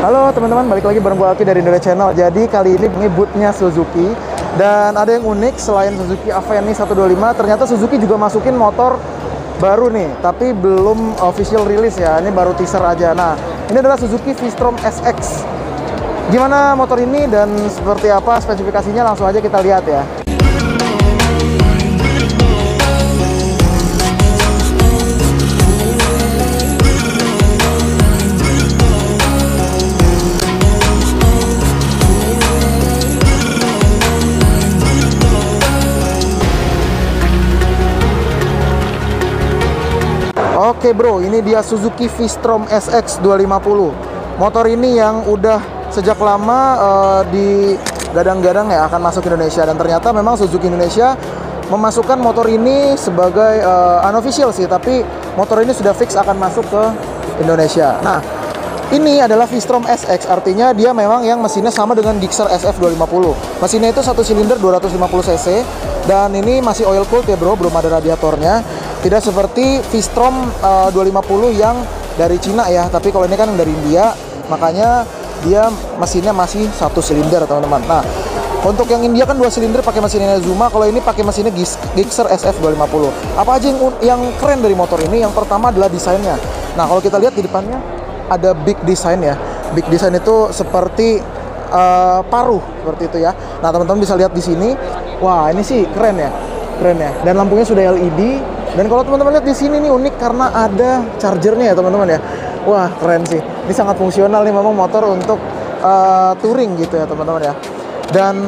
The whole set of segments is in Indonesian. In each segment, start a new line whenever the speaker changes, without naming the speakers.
Halo teman-teman, balik lagi bareng gue Alki dari Indonesia Channel. Jadi kali ini bootnya Suzuki. Dan ada yang unik, selain Suzuki Aveni 125, ternyata Suzuki juga masukin motor baru nih. Tapi belum official release ya, ini baru teaser aja. Nah, ini adalah Suzuki V-Strom SX. Gimana motor ini dan seperti apa spesifikasinya, langsung aja kita lihat ya. Oke bro, ini dia Suzuki V-Strom SX 250. Motor ini yang udah sejak lama digadang-gadang ya akan masuk ke Indonesia. Dan ternyata memang Suzuki Indonesia memasukkan motor ini sebagai unofficial sih. Tapi motor ini sudah fix akan masuk ke Indonesia. Nah, ini adalah V-Strom SX, artinya dia memang yang mesinnya sama dengan Gixxer SF 250. Mesinnya itu 1 silinder 250 cc. Dan ini masih oil cooled ya bro, belum ada radiatornya. Tidak seperti V-Strom 250 yang dari Cina ya, tapi kalau ini kan dari India, makanya dia mesinnya masih 1 silinder teman-teman. Nah, untuk yang India kan 2 silinder pakai mesinnya Zuma, kalau ini pakai mesinnya Gixxer SF 250. Apa aja yang keren dari motor ini? Yang pertama adalah desainnya. Nah, kalau kita lihat di depannya ada big design ya. Big design itu seperti paruh seperti itu ya. Nah, teman-teman bisa lihat di sini. Wah, ini sih keren ya. Keren ya. Dan lampunya sudah LED. Dan kalau teman-teman lihat di sini nih unik karena ada chargernya ya teman-teman ya. Wah, keren sih. Ini sangat fungsional nih memang motor untuk touring gitu ya teman-teman ya. Dan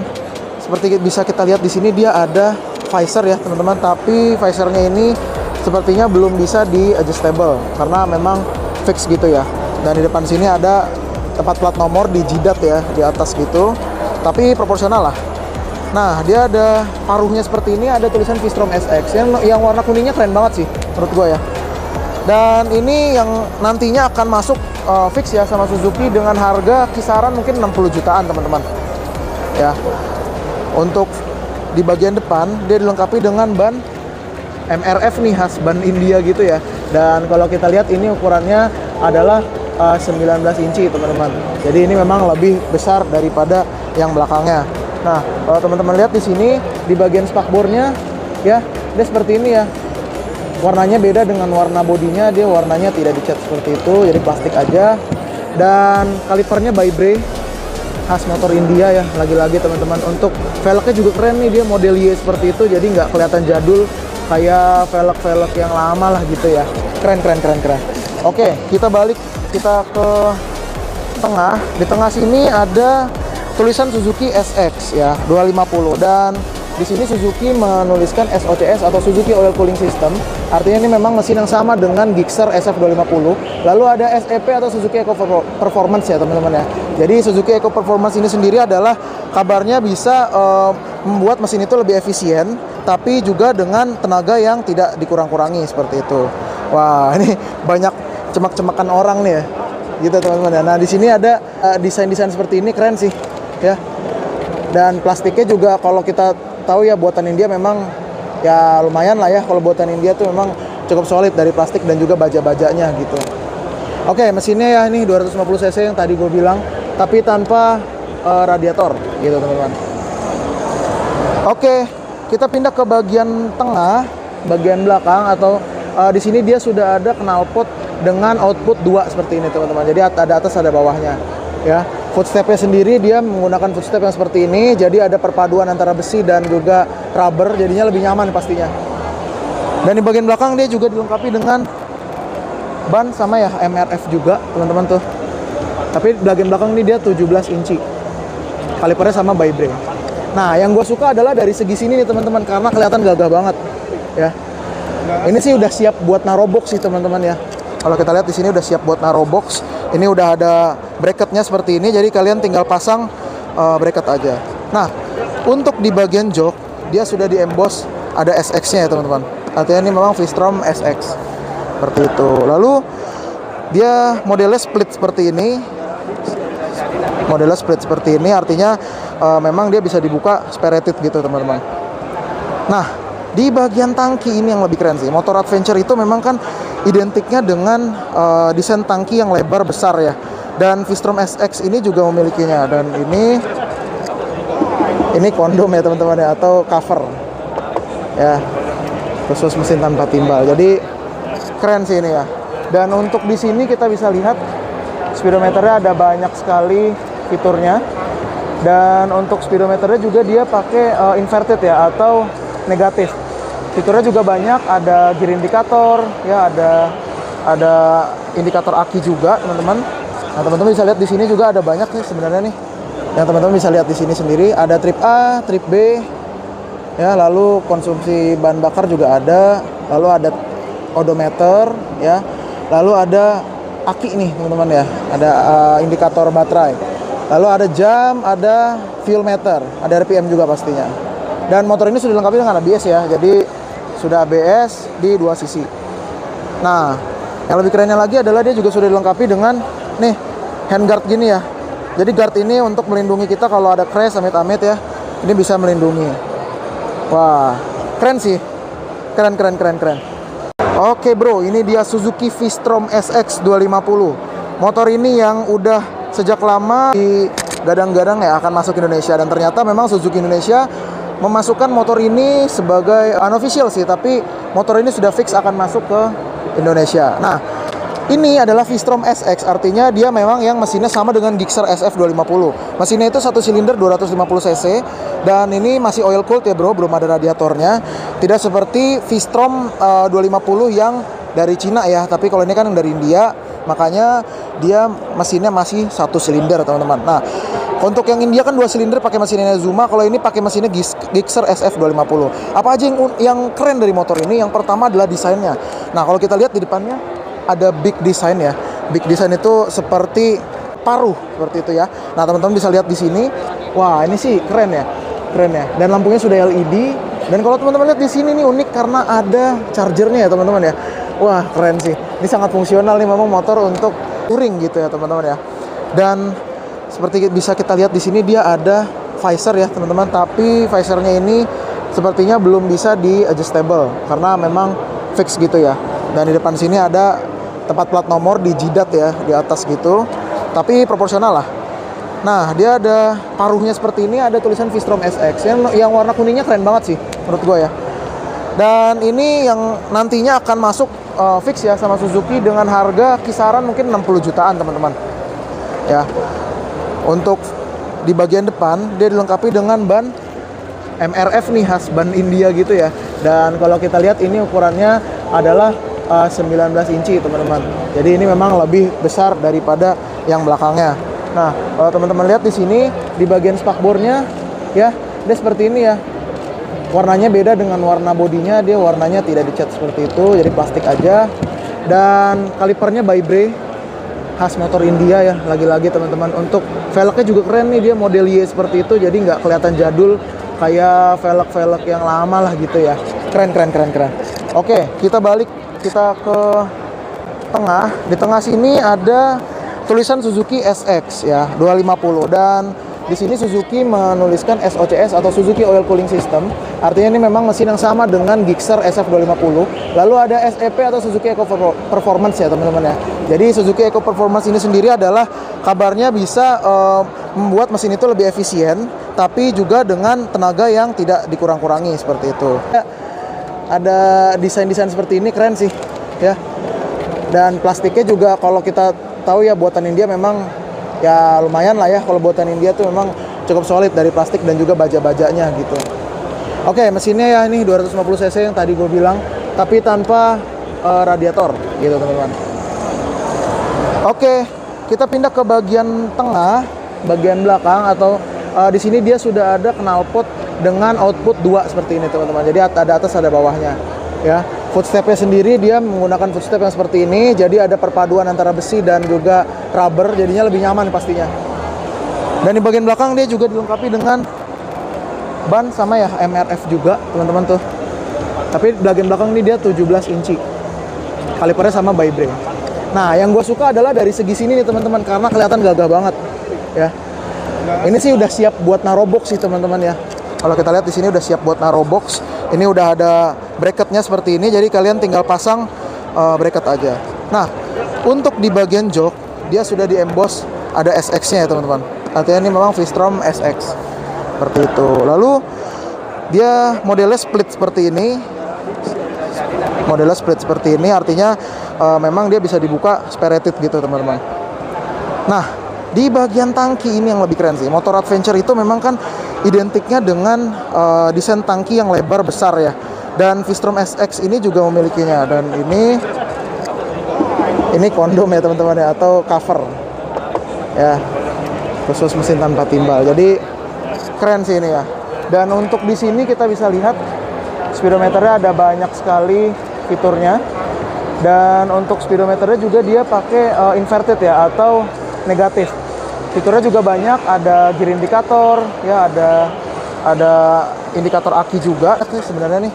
seperti bisa kita lihat di sini dia ada visor ya teman-teman. Tapi visornya ini sepertinya belum bisa di adjustable karena memang fix gitu ya. Dan di depan sini ada tempat plat nomor di jidat ya, di atas gitu. Tapi proporsional lah. Nah, dia ada paruhnya seperti ini, ada tulisan V-Strom SX. Yang warna kuningnya keren banget sih menurut gue ya. Dan ini yang nantinya akan masuk fix ya sama Suzuki dengan harga kisaran mungkin 60 jutaan teman-teman. Ya. Untuk di bagian depan dia dilengkapi dengan ban MRF nih, khas ban India gitu ya. Dan kalau kita lihat ini ukurannya adalah 19 inci teman-teman. Jadi ini memang lebih besar daripada yang belakangnya. Nah, kalau teman-teman lihat di sini di bagian spakbornya ya, dia seperti ini ya. Warnanya beda dengan warna bodinya, dia warnanya tidak dicat seperti itu, jadi plastik aja. Dan kalipernya Vibray, khas motor India ya, lagi-lagi teman-teman. Untuk velgnya juga keren nih, dia model Y seperti itu, jadi nggak kelihatan jadul kayak velg-velg yang lama lah gitu ya. Keren. Oke, kita balik, kita ke tengah. Di tengah sini ada tulisan Suzuki SX ya 250, dan di sini Suzuki menuliskan SOCS atau Suzuki Oil Cooling System. Artinya ini memang mesin yang sama dengan Gixxer SF 250. Lalu ada SEP atau Suzuki Eco Performance ya teman-teman ya. Jadi Suzuki Eco Performance ini sendiri adalah kabarnya bisa membuat mesin itu lebih efisien, tapi juga dengan tenaga yang tidak dikurang-kurangi seperti itu. Wah, ini banyak cemak-cemakan orang nih ya, gitu teman-teman. Nah, di sini ada desain-desain seperti ini, keren sih ya. Dan plastiknya juga kalau kita tahu ya, buatan India memang ya lumayan lah ya. Kalau buatan India tuh memang cukup solid dari plastik dan juga baja-bajanya gitu. Oke, mesinnya ya ini 250 cc yang tadi gue bilang, tapi tanpa radiator gitu teman-teman. Oke, kita pindah ke bagian tengah, bagian belakang atau di sini dia sudah ada knalpot dengan output 2 seperti ini teman-teman. Jadi ada atas ada bawahnya ya. Footstepnya sendiri dia menggunakan footstep yang seperti ini, jadi ada perpaduan antara besi dan juga rubber, jadinya lebih nyaman pastinya. Dan di bagian belakang dia juga dilengkapi dengan ban sama ya MRF juga teman-teman tuh. Tapi bagian belakang ini dia 17 inci. Kalipernya sama Vibray. Nah, yang gue suka adalah dari segi sini nih teman-teman, karena kelihatan gagah banget ya. Ini sih udah siap buat naruh box sih teman-teman ya. Kalau kita lihat di sini udah siap buat naruh box. Ini udah ada bracketnya seperti ini, jadi kalian tinggal pasang bracket aja. Nah, untuk di bagian jok dia sudah di emboss ada SX-nya ya teman-teman. Artinya ini memang V-Strom SX seperti itu. Lalu dia modelnya split seperti ini. Modelnya split seperti ini artinya memang dia bisa dibuka spirited gitu teman-teman. Nah, di bagian tangki ini yang lebih keren sih. Motor adventure itu memang kan identiknya dengan desain tangki yang lebar besar ya. Dan V-Strom SX ini juga memilikinya, dan ini kondom ya teman-teman ya, atau cover ya, khusus mesin tanpa timbal. Jadi keren sih ini ya. Dan untuk di sini kita bisa lihat speedometernya ada banyak sekali fiturnya. Dan untuk speedometernya juga dia pakai inverted ya, atau negatif. Fiturnya juga banyak, ada gear indikator ya, ada indikator aki juga teman-teman. Nah, teman-teman bisa lihat di sini juga ada banyak nih sebenarnya nih. Yang teman-teman bisa lihat di sini sendiri, ada trip A, trip B ya, lalu konsumsi bahan bakar juga ada, lalu ada odometer ya, lalu ada aki nih teman-teman ya, ada indikator baterai, lalu ada jam, ada fuel meter, ada RPM juga pastinya. Dan motor ini sudah dilengkapi dengan ABS ya, jadi sudah ABS di 2 sisi. Nah, yang lebih kerennya lagi adalah dia juga sudah dilengkapi dengan nih handguard gini ya. Jadi guard ini untuk melindungi kita kalau ada crash amit-amit ya, ini bisa melindungi. Wah, keren sih, keren. Oke bro, ini dia Suzuki V-Strom SX 250. Motor ini yang udah sejak lama digadang-gadang ya akan masuk Indonesia, dan ternyata memang Suzuki Indonesia memasukkan motor ini sebagai unofficial sih, tapi motor ini sudah fix akan masuk ke Indonesia. Nah, ini adalah V-Strom SX, artinya dia memang yang mesinnya sama dengan Gixxer SF 250. Mesinnya itu 1 silinder 250 cc, dan ini masih oil cooled ya bro, belum ada radiatornya. Tidak seperti V-Strom 250 yang dari Cina ya, tapi kalau ini kan yang dari India, makanya dia mesinnya masih 1 silinder teman-teman. Nah, untuk yang India kan 2 silinder pakai mesinnya Zuma, kalau ini pakai mesinnya Gixxer SF 250. Apa aja yang keren dari motor ini? Yang pertama adalah desainnya. Nah, kalau kita lihat di depannya ada big design ya. Big design itu seperti paruh seperti itu ya. Nah, teman-teman bisa lihat di sini. Wah, ini sih keren ya. Dan lampunya sudah LED. Dan kalau teman-teman lihat di sini nih unik karena ada chargernya ya, teman-teman ya. Wah, keren sih. Ini sangat fungsional nih memang motor untuk touring gitu ya, teman-teman ya. Dan seperti bisa kita lihat di sini dia ada visor ya, teman-teman. Tapi visornya ini sepertinya belum bisa di adjustable karena memang fix gitu ya. Dan di depan sini ada tempat plat nomor di jidat ya, di atas gitu. Tapi proporsional lah. Nah, dia ada paruhnya seperti ini, ada tulisan V-Strom SX. Yang warna kuningnya keren banget sih menurut gue ya. Dan ini yang nantinya akan masuk fix ya sama Suzuki dengan harga kisaran mungkin 60 jutaan teman-teman. Ya. Untuk di bagian depan dia dilengkapi dengan ban MRF nih, khas ban India gitu ya. Dan kalau kita lihat ini ukurannya adalah 19 inci teman-teman. Jadi ini memang lebih besar daripada yang belakangnya. Nah, kalau teman-teman lihat di sini di bagian spakbornya ya, dia seperti ini ya. Warnanya beda dengan warna bodinya, dia warnanya tidak dicat seperti itu, jadi plastik aja. Dan kalipernya Vibray, khas motor India ya, lagi-lagi teman-teman. Untuk velgnya juga keren nih, dia model Y seperti itu, jadi nggak kelihatan jadul kayak velg-velg yang lama lah gitu ya. Keren. Oke, kita balik, kita ke tengah. Di tengah sini ada tulisan Suzuki SX ya 250, dan di sini Suzuki menuliskan SOCS atau Suzuki Oil Cooling System. Artinya ini memang mesin yang sama dengan Gixxer SF 250. Lalu ada SEP atau Suzuki Eco Performance ya teman-teman ya. Jadi Suzuki Eco Performance ini sendiri adalah kabarnya bisa membuat mesin itu lebih efisien, tapi juga dengan tenaga yang tidak dikurang-kurangi seperti itu. Ada desain-desain seperti ini keren sih ya. Dan plastiknya juga kalau kita tahu ya, buatan India memang ya lumayan lah ya. Kalau buatan India tuh memang cukup solid dari plastik dan juga baja-bajanya gitu. Oke, mesinnya ya ini 250 cc yang tadi gue bilang, tapi tanpa radiator gitu teman-teman. Oke, kita pindah ke bagian tengah, bagian belakang, atau di sini dia sudah ada knalpot dengan output 2 seperti ini teman-teman. Jadi ada atas ada bawahnya ya. Footstepnya sendiri dia menggunakan footstep yang seperti ini, jadi ada perpaduan antara besi dan juga rubber, jadinya lebih nyaman pastinya. Dan di bagian belakang dia juga dilengkapi dengan ban sama ya, MRF juga teman-teman tuh. Tapi bagian belakang ini dia 17 inci. Kalipernya sama Vibray. Nah, yang gue suka adalah dari segi sini nih teman-teman, karena kelihatan gagah banget ya. Ini sih udah siap buat naruh box sih teman-teman ya. Kalau kita lihat di sini udah siap buat naruh box. Ini udah ada bracketnya seperti ini, jadi kalian tinggal pasang bracket aja. Nah, untuk di bagian jok dia sudah di emboss ada SX-nya ya teman-teman. Artinya ini memang V-Strom SX seperti itu. Lalu dia modelnya split seperti ini. Modelnya split seperti ini artinya memang dia bisa dibuka spirited gitu teman-teman. Nah, di bagian tangki ini yang lebih keren sih. Motor adventure itu memang kan identiknya dengan desain tangki yang lebar besar ya. Dan V-Strom SX ini juga memilikinya. Dan ini kondom ya teman-teman ya, atau cover ya, khusus mesin tanpa timbal. Jadi keren sih ini ya. Dan untuk di sini kita bisa lihat speedometernya ada banyak sekali fiturnya. Dan untuk speedometernya juga dia pakai inverted ya, atau negatif. Fiturnya juga banyak, ada gear indikator ya, ada indikator aki juga sebenarnya nih.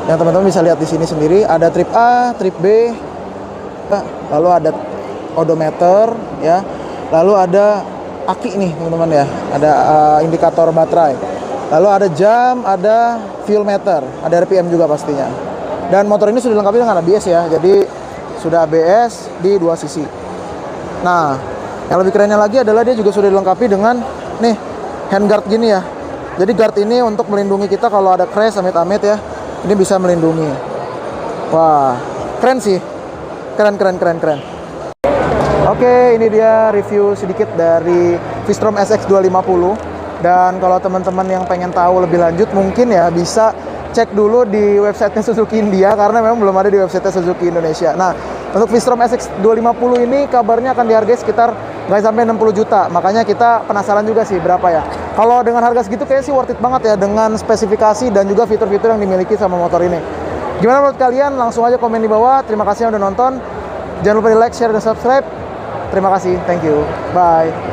Yang teman-teman bisa lihat di sini sendiri, ada trip A, trip B, lalu ada odometer ya, lalu ada aki nih teman-teman ya, ada indikator baterai, lalu ada jam, ada fuel meter, ada RPM juga pastinya. Dan motor ini sudah dilengkapi dengan ABS ya, jadi sudah ABS di 2 sisi. Nah, yang lebih kerennya lagi adalah dia juga sudah dilengkapi dengan nih handguard gini ya. Jadi guard ini untuk melindungi kita kalau ada crash amit-amit ya. Ini bisa melindungi. Wah, keren sih. Keren. Oke, ini dia review sedikit dari V-Strom SX 250. Dan kalau teman-teman yang pengen tahu lebih lanjut mungkin ya bisa cek dulu di websitenya Suzuki India, karena memang belum ada di website Suzuki Indonesia. Nah, untuk V-Strom SX 250 ini kabarnya akan dihargai sekitar nggak sampai 60 juta. Makanya kita penasaran juga sih berapa ya. Kalau dengan harga segitu kayaknya sih worth it banget ya, dengan spesifikasi dan juga fitur-fitur yang dimiliki sama motor ini. Gimana menurut kalian? Langsung aja komen di bawah. Terima kasih yang udah nonton. Jangan lupa di like, share, dan subscribe. Terima kasih. Thank you. Bye.